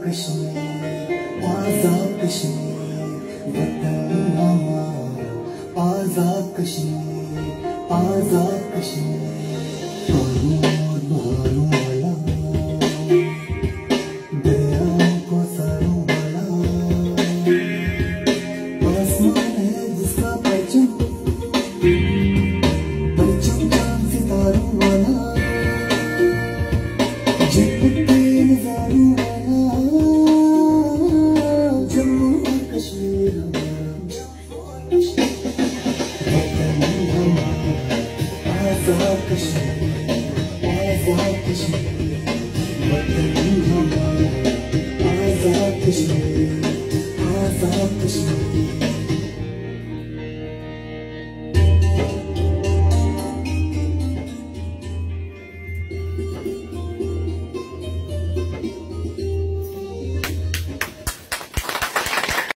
कश्मीर आजाद कश्मीर वतन हमारा आजाद कश्मीर आजाद कश्मीर मारू वाला दरिया को सारू वाला आसमान है जिसका परचम परचम चांद सितारों वाला झटपटे नजारों वाला जम्मू और कश्मीर वतन हमारा आजाद कश्मीर आजाद कश्मीर वतन हमारा आजाद कश्मीर आजाद कश्मीर।